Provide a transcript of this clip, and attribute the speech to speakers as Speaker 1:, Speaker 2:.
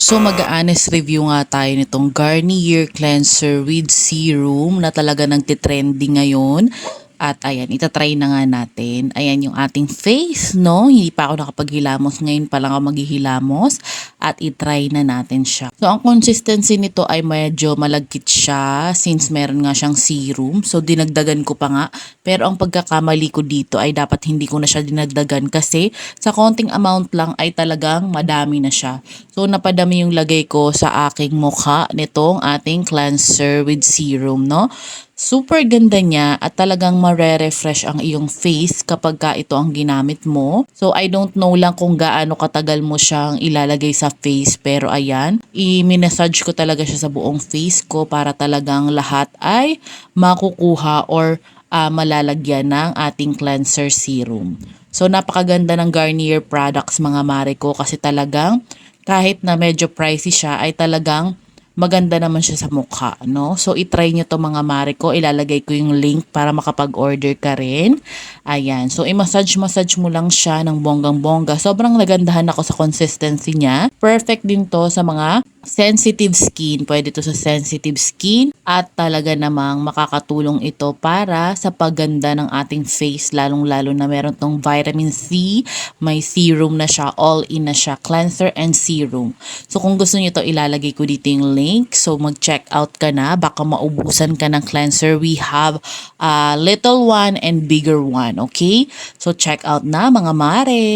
Speaker 1: So mag-honest review nga tayo nitong Garnier Cleanser with Serum na talaga nagtitrending ngayon. At ayan, itatry na nga natin. Ayan yung ating face, no? Hindi pa ako nakapaghilamos. Ngayon pa lang ako maghihilamos. At itry na natin siya. So ang consistency nito ay medyo malagkit siya since meron nga siyang serum. So dinagdagan ko pa nga. Pero ang pagkakamali ko dito ay dapat hindi ko na siya dinagdagan kasi sa konting amount lang ay talagang madami na siya. So napadami yung lagay ko sa aking mukha nitong ating cleanser with serum, no? Super ganda niya at talagang mare-refresh ang iyong face kapag ka ito ang ginamit mo. So I don't know lang kung gaano katagal mo siyang ilalagay sa face pero ayan, i-massage ko talaga siya sa buong face ko para talagang lahat ay makukuha or malalagyan ng ating cleanser serum. So napakaganda ng Garnier products mga mare ko kasi talagang kahit na medyo pricey siya ay talagang maganda naman siya sa mukha, no? So, itry nyo to mga mare ko. Ilalagay ko yung link para makapag-order ka rin. Ayan. So, i-massage mo lang siya ng bonggang-bongga. Sobrang nagandahan ako sa consistency niya. Perfect din to sa mga sensitive skin. Pwede to sa sensitive skin. At talaga namang makakatulong ito para sa pagganda ng ating face. Lalong-lalo na meron tong vitamin C. May serum na siya. All-in na siya. Cleanser and serum. So, kung gusto nyo to, ilalagay ko dito yung link. So mag-check out ka na, baka maubusan ka ng cleanser. We have a little one and bigger one, okay? So check out na mga mare.